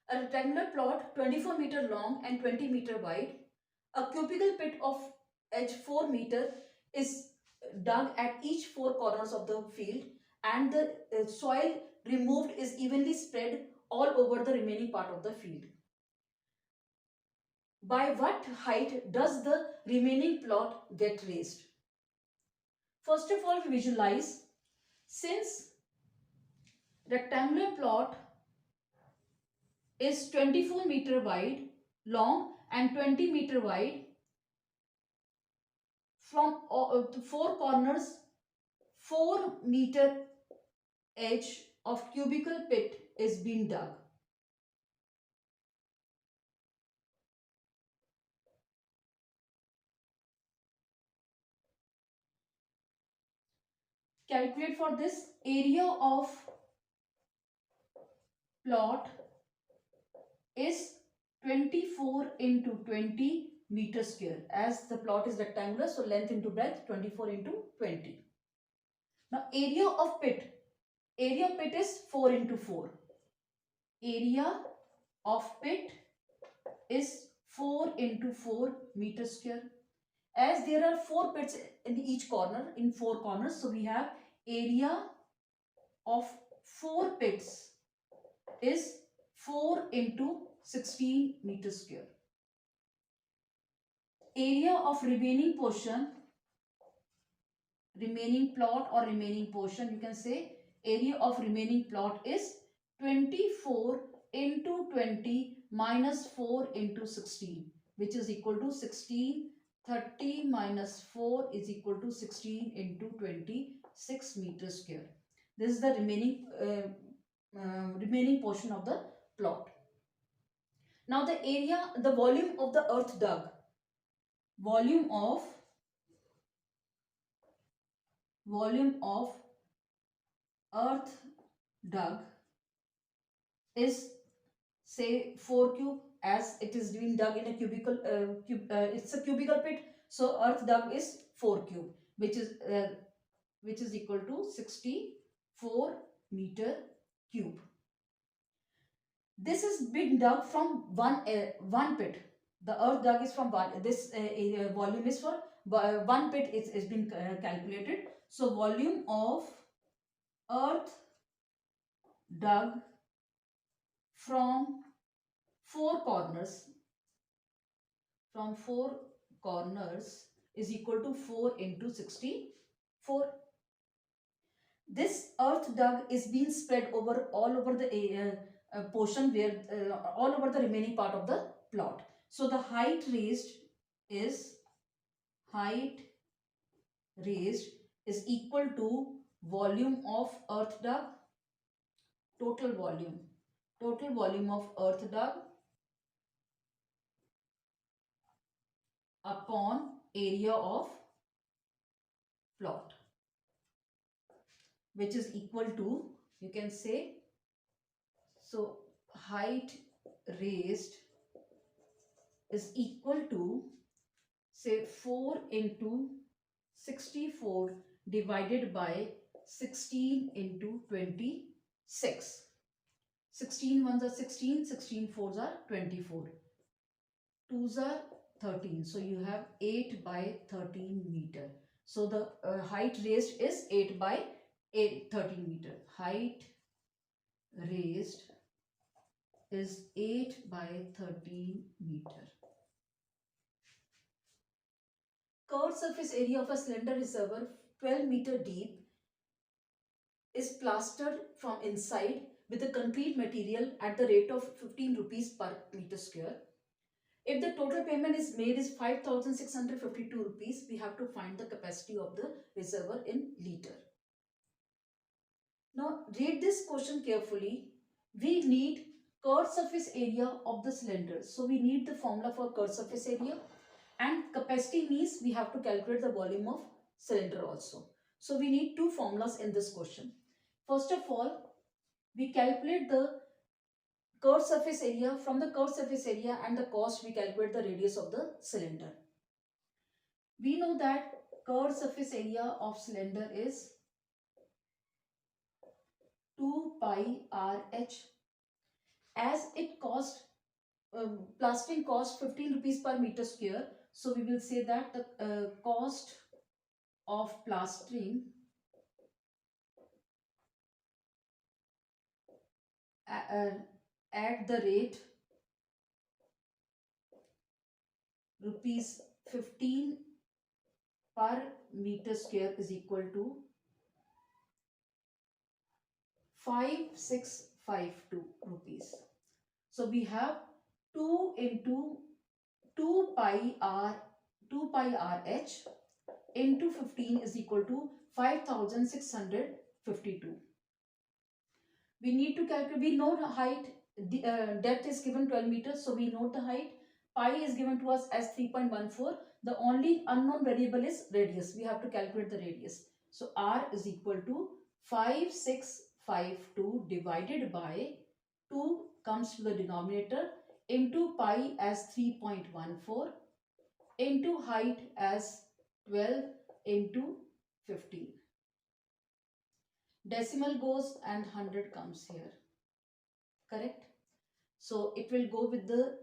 A rectangular plot 24-meter long and 20-meter wide. A cubical pit of edge 4 meter is dug at each four corners of the field, and the soil removed is evenly spread all over the remaining part of the field. By what height does the remaining plot get raised? First of all, we visualize, since rectangular plot is 24-meter wide long and 20-meter wide, from four corners 4-meter edge of cubical pit is being dug. Calculate for this. Area of plot is 24 into 20 meter square. As the plot is rectangular, so length into breadth 24 into 20. Now area of pit. Area of pit is 4 into 4. Area of pit is 4 into 4 meter square. As there are 4 pits in each corner, in 4 corners, so we have area of 4 pits is 4 into 16 meter square. Area of remaining portion, remaining plot or remaining portion, you can say area of remaining plot is 24 into 20 minus 4 into 16, which is equal to 16. 30 minus 4 is equal to 16 into 26 meter square. This is the remaining portion of the plot. Now the area, the volume of the earth dug, volume of earth dug is, say, 4 cube, as it is being dug in a cubical it's a cubical pit, so earth dug is 4 cube, which is equal to 64 meter cube. This is being dug from one pit. The earth dug is from one. This volume is for one pit. Is been calculated. So volume of earth dug from four corners is equal to 4 into 64. This earth dug is being spread over all over the portion where all over the remaining part of the plot. So the height raised is equal to volume of earth dug, total volume of earth dug upon area of plot, which is equal to, you can say, so height raised is equal to, say, 4 into 64 divided by 16 into 26. 16 ones are 16, 16 fours are 24, 2s are 13. So you have 8 by 13 meter. So the height raised is 8 by 13 meter. Height raised is 8 by 13 meter. Curved surface area of a cylinder reservoir 12 meter deep is plastered from inside with a concrete material at the rate of 15 rupees per meter square. If the total payment is made is 5,652 rupees, we have to find the capacity of the reservoir in liter. Now read this question carefully. We need curved surface area of the cylinder. So we need the formula for curved surface area, and capacity means we have to calculate the volume of cylinder also. So we need two formulas in this question. First of all, we calculate the curved surface area. From the curved surface area and the cost, we calculate the radius of the cylinder. We know that curved surface area of cylinder is 2 pi RH. as it cost, plastering cost 15 rupees per meter square. So we will say that the cost of plastering at the rate rupees 15 per meter square is equal to 5652 rupees. So we have 2 into 2 pi r 2 pi rh into 15 is equal to 5652. We need to calculate, we know the height, the depth is given 12 meters, so we know the height. Pi is given to us as 3.14. The only unknown variable is radius. We have to calculate the radius. So r is equal to 5652 divided by 2 comes to the denominator into pi as 3.14 into height as 12 into 15. Decimal goes and 100 comes here. Correct? So it will go with the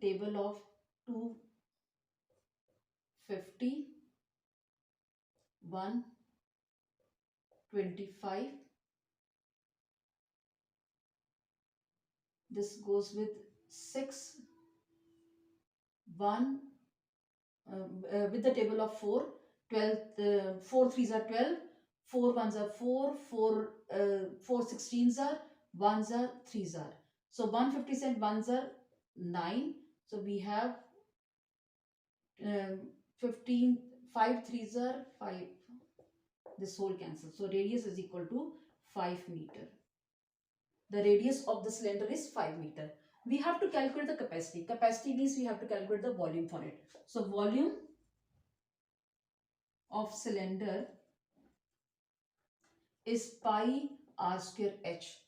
table of 250, 125. This goes with 6, 1, with the table of 4, 12, 4 3s are 12, 4 1s are 4, 4 16s are, 1s are 3s are. So 150 cent 1s are 9. So we have 15, 5 3s are 5. This whole cancels. So radius is equal to 5 meter. The radius of the cylinder is 5 meter. We have to calculate the capacity. Capacity means we have to calculate the volume for it. So volume of cylinder is pi r square h.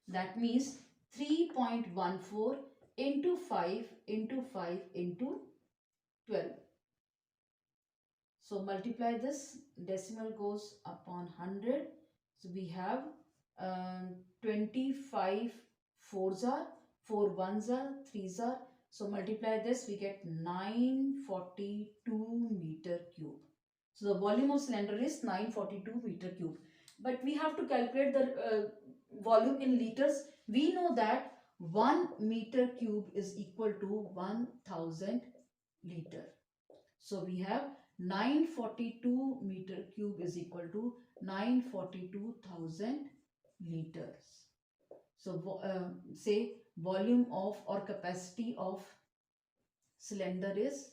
That means 3.14 into 5 into 5 into 12. So multiply this, decimal goes upon 100. So we have 25 4s are, 4 1s are, 3s are. So multiply this, we get 942 meter cube. So the volume of cylinder is 942 meter cube. But we have to calculate the volume in liters. We know that 1 meter cube is equal to 1000 liter. So we have 942 meter cube is equal to 942,000 liters. So say volume of or capacity of cylinder is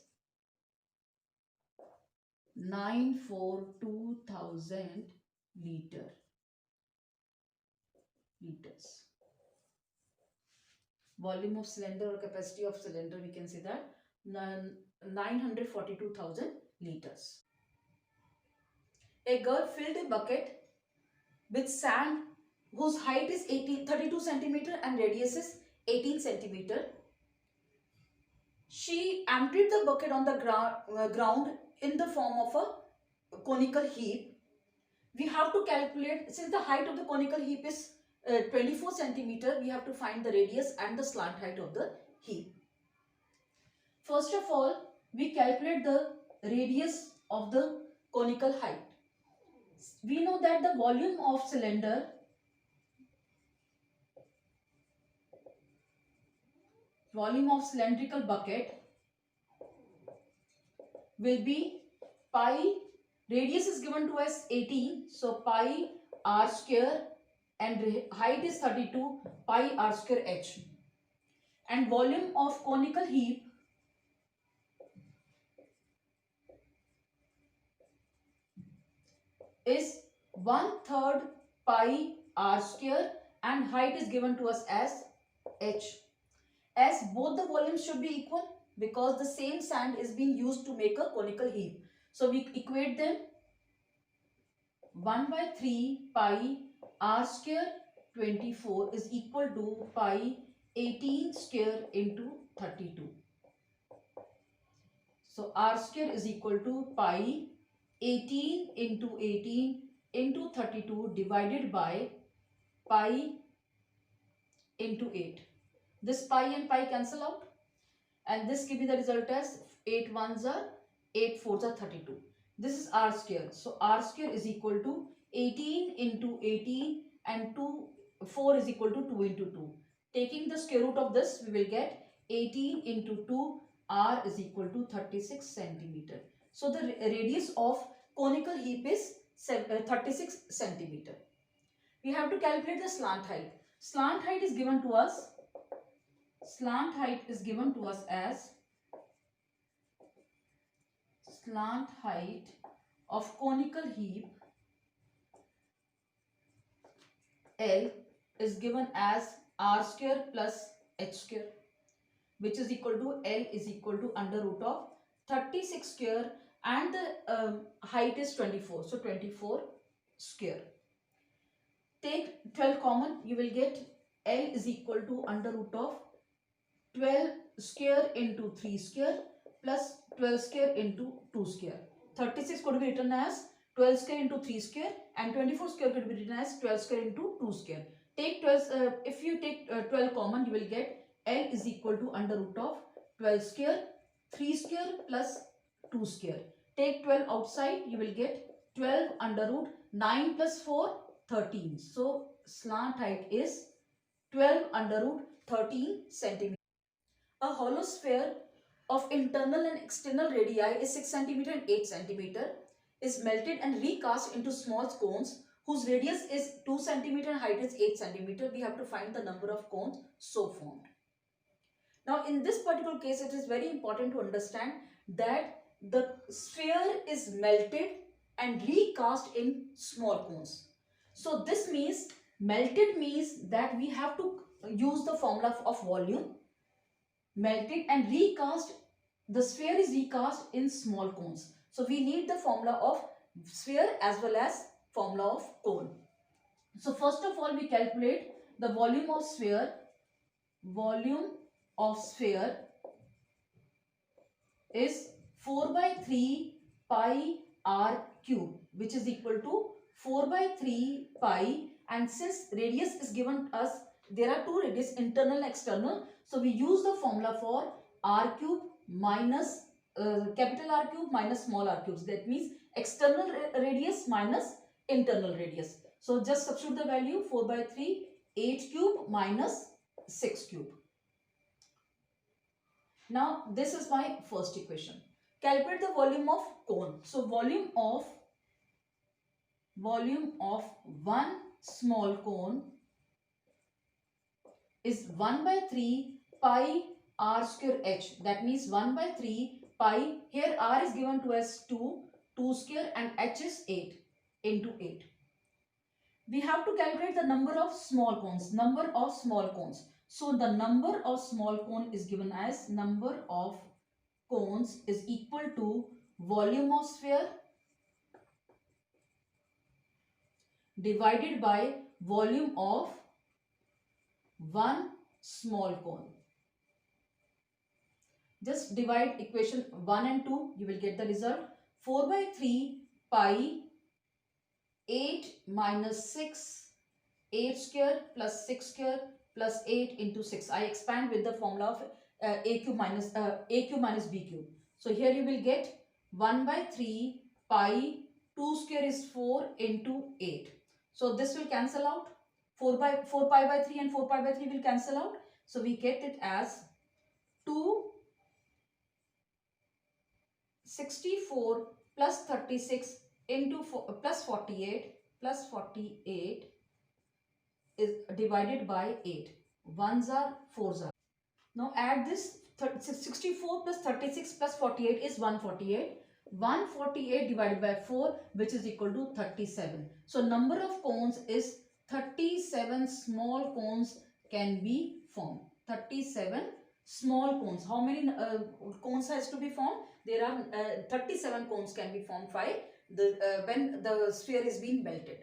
942,000 liters. Volume of cylinder or capacity of cylinder, we can say that 942,000 liters. A girl filled a bucket with sand whose height is 32 centimeter and radius is 18 centimeter. She emptied the bucket on the ground in the form of a conical heap. We have to calculate, since the height of the conical heap is 24 centimeter, we have to find the radius and the slant height of the heap. First of all, we calculate the radius of the conical height. We know that the volume of cylinder cylindrical bucket will be pi, radius is given to us 18, so pi r square and height is 32, pi r square h. And volume of conical heap is 1/3 pi r square and height is given to us as h. As both the volumes should be equal because the same sand is being used to make a conical heap. So we equate them. 1/3 pi r square 24 is equal to pi 18 square into 32. So r square is equal to pi 18 into 18 into 32 divided by pi into 8. This pi and pi cancel out, and this give me the result as 8 ones are 8 fours are 32. This is r square. So r square is equal to 18 into 18, and 4 is equal to 2 into 2. Taking the square root of this, we will get 18 into 2, r is equal to 36 centimeter. So the radius of conical heap is 36 centimeter. We have to calculate the slant height. Slant height is given to us. Slant height is given to us as slant height of conical heap L is given as r square plus h square, which is equal to L is equal to under root of 36 square, and the height is 24. So 24 square. Take 12 common, you will get L is equal to under root of 12 square into 3 square plus 12 square into 2 square. 36 could be written as 12 square into 3 square, and 24 square could be written as 12 square into 2 square. Take 12, if you take 12 common, you will get L is equal to under root of 12 square, 3 square plus 2 square. Take 12 outside, you will get 12 under root 9 plus 4, 13. So slant height is 12 under root 13 centimeter. A hollow sphere of internal and external radii is 6 centimeter and 8 centimeter is melted and recast into small cones whose radius is 2 centimeter and height is 8 centimeter. We have to find the number of cones so formed. Now in this particular case, it is very important to understand that the sphere is melted and recast in small cones. So this means, melted means that we have to use the formula of volume. Melted and recast, the sphere is recast in small cones. So we need the formula of sphere as well as formula of cone. So first of all, we calculate the volume of sphere. Volume of sphere is 4 by 3 pi r cube, which is equal to 4 by 3 pi, and since radius is given us, there are two radius, internal and external. So we use the formula for r cube minus capital R cube minus small r cubes. That means external radius minus internal radius. So just substitute the value 4 by 3, 8 cube minus 6 cube. Now this is my first equation. Calculate the volume of cone. So volume of one small cone is 1 by 3 pi r square h. That means 1 by 3 pi. Here r is given to us 2 square, and h is 8 into 8. We have to calculate the number of small cones. Number of small cones. So the number of small cone is given as number of cones is equal to volume of sphere divided by volume of one small cone. Just divide equation 1 and 2, you will get the result. 4 by 3 pi 8 minus 6, 8 square plus 6 square plus 8 into 6. I expand with the formula of a cube minus b cube. So here you will get 1 by 3 pi, 2 square is 4 into 8. So this will cancel out. 4 pi by 3 and 4 pi by 3 will cancel out. So we get it as 264 plus 36 into plus 48 is divided by 8. Ones are, fours are. Now add this 64 plus 36 plus 48 is 148. 148 divided by 4, which is equal to 37. So number of cones is 37 small cones can be formed. 37 small cones. How many cones has to be formed? There are 37 cones can be formed when the sphere is being melted.